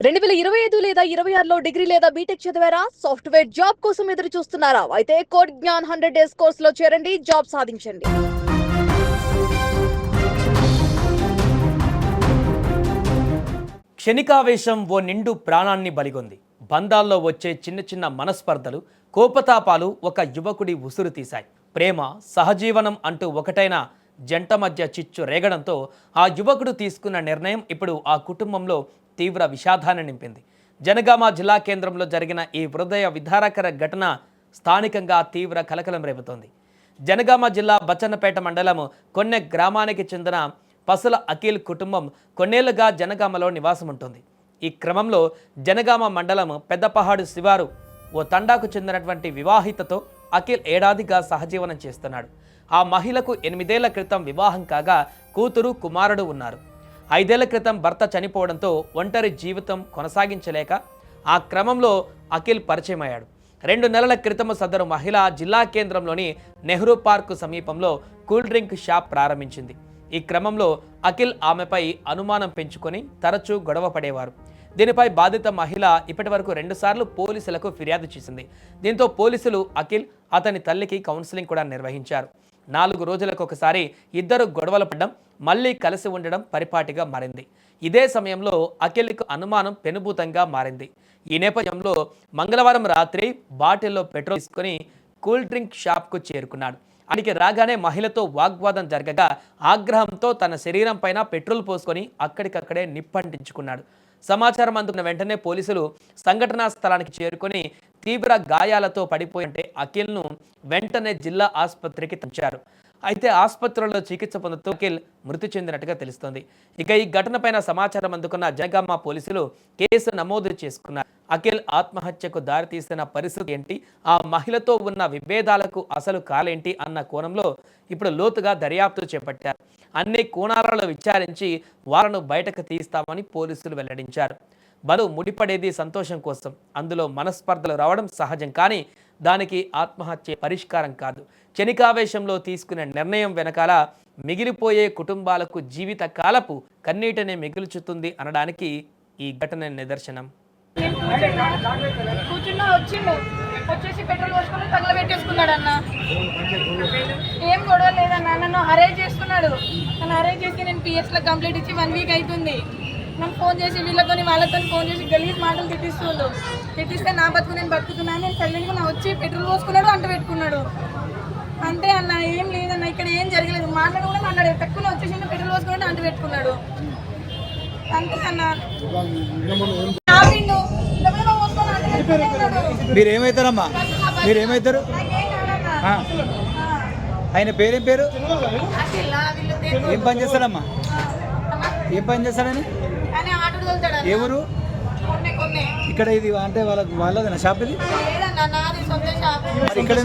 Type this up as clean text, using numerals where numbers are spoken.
2025 లేదా 26లో డిగ్రీ లేదా బీటెక్ చదివారా? సాఫ్ట్‌వేర్ జాబ్ కోసం ఎదురు చూస్తున్నారా? అయితే కోడ్ జ్ఞాన్ 100 డేస్ కోర్సులో చేరండి, జాబ్ సాధించండి. క్షణికావేశం ఓ నిండు ప్రాణాన్ని బలిగొంది. బంధాల్లో వచ్చే చిన్న చిన్న మనస్పర్ధలు, కోపతాపాలు ఒక యువకుడి ఉసురు తీశాయి. ప్రేమ, సహజీవనం అంటూ ఒకటైన జంట మధ్య చిచ్చు రేగడంతో ఆ యువకుడు తీసుకున్న నిర్ణయం ఇప్పుడు ఆ కుటుంబంలో తీవ్ర విషాదాన్ని నింపింది. జనగామ జిల్లా కేంద్రంలో జరిగిన ఈ హృదయ విదారకర ఘటన స్థానికంగా తీవ్ర కలకలం రేపుతోంది. జనగామ జిల్లా బచ్చన్నపేట మండలం కొన్నె గ్రామానికి చెందిన పసుల అఖిల్ కుటుంబం కొన్నేళ్లుగా జనగామలో నివాసం ఉంటుంది. ఈ క్రమంలో జనగామ మండలం పెద్దపహాడు శివారు ఓ తండాకు చెందినటువంటి వివాహితతో అఖిల్ ఏడాదిగా సహజీవనం చేస్తున్నాడు. ఆ మహిళకు 8 ఏళ్ల క్రితం వివాహం కాగా కూతురు, కుమారుడు ఉన్నారు. 5 ఏళ్ల క్రితం భర్త చనిపోవడంతో ఒంటరి జీవితం కొనసాగించలేక ఆ క్రమంలో అఖిల్ పరిచయం అయ్యాడు. 2 నెలల క్రితం సదరు మహిళ జిల్లా కేంద్రంలోని నెహ్రూ పార్కు సమీపంలో కూల్ డ్రింక్ షాప్ ప్రారంభించింది. ఈ క్రమంలో అఖిల్ ఆమెపై అనుమానం పెంచుకొని తరచూ గొడవ పడేవారు. దీనిపై బాధిత మహిళ ఇప్పటి వరకు 2 సార్లు పోలీసులకు ఫిర్యాదు చేసింది. దీంతో పోలీసులు అఖిల్, అతని తల్లికి కౌన్సిలింగ్ కూడా నిర్వహించారు. 4 రోజులకు ఒకసారి ఇద్దరు గొడవలు పడడం, మళ్లీ కలిసి ఉండడం పరిపాటిగా మారింది. ఇదే సమయంలో అఖిల్కు అనుమానం పెనుభూతంగా మారింది. ఈ నేపథ్యంలో మంగళవారం రాత్రి బాటిల్లో పెట్రోల్ తీసుకొని కూల్ డ్రింక్ షాప్కు చేరుకున్నాడు. ఆయనకి రాగానే మహిళతో వాగ్వాదం జరగగా ఆగ్రహంతో తన శరీరం పైన పెట్రోల్ పోసుకొని అక్కడికక్కడే నిప్పంటించుకున్నాడు. సమాచారం అందుకున్న వెంటనే పోలీసులు సంఘటనా స్థలానికి చేరుకొని తీవ్ర గాయాలతో పడిపోయింటే అఖిల్ను వెంటనే జిల్లా ఆసుపత్రికి తెచ్చారు. అయితే ఆసుపత్రిలో చికిత్స పొందుతూ అఖిల్ మృతి చెందినట్టుగా తెలుస్తోంది. ఇక ఈ ఘటనపైన సమాచారం అందుకున్న జనగామ పోలీసులు కేసు నమోదు చేసుకున్నారు. అఖిల్ ఆత్మహత్యకు దారితీసిన పరిస్థితి ఏంటి, ఆ మహిళతో ఉన్న విభేదాలకు అసలు కాలేంటి అన్న కోణంలో ఇప్పుడు లోతుగా దర్యాప్తు చేపట్టారు. అన్ని కోణాలలో విచారించి వారిని బయటకు తీస్తామని పోలీసులు వెల్లడించారు. బలు ముడిపడేది సంతోషం కోసం, అందులో మనస్పర్ధలు రావడం సహజం, కానీ దానికి ఆత్మహత్య పరిష్కారం కాదు. క్షణికావేశంలో తీసుకునే నిర్ణయం వెనకాల మిగిలిపోయే కుటుంబాలకు జీవిత కాలపు కన్నీటిని మిగుల్చుతుంది అనడానికి ఈ ఘటన నిదర్శనం. కూర్చున్నా వచ్చేసి పెట్రోల్ పోసుకొని తగలబెట్టేసుకున్నాడు అన్న. ఏం గొడవ లేదన్న, నన్ను అరేంజ్ చేసుకున్నాడు. నన్ను అరేంజ్ చేసి నేను పిఎస్లో కంప్లీట్ ఇచ్చి 1 వీక్ అవుతుంది. నన్ను ఫోన్ చేసి వాళ్ళతో ఫోన్ చేసి గలీజ్ మాటలు తిట్టిస్తే నా బతుకు నేను బతుకుతున్నాను. నేను సైలెంట్గా నా వచ్చి పెట్రోల్ పోసుకున్నాడు, అంట పెట్టుకున్నాడు. అంతే అన్న, ఏం లేదన్న, ఇక్కడ ఏం జరగలేదు. మాట్లాడు కూడా మాట్లాడేది తక్కువ, వచ్చేసి పెట్రోల్ పోసుకున్నాడు, అంట పెట్టుకున్నాడు. అంతే అన్న. మీరేమవుతారమ్మా? మీరేమవుతారు? ఆయన పేరేం పేరు? ఏం పని చేస్తాడమ్మా? ఏం పని చేస్తాడని? ఎవరు? ఇక్కడ ఇది అంటే వాళ్ళదేనా షాప్? ఇది ఇక్కడ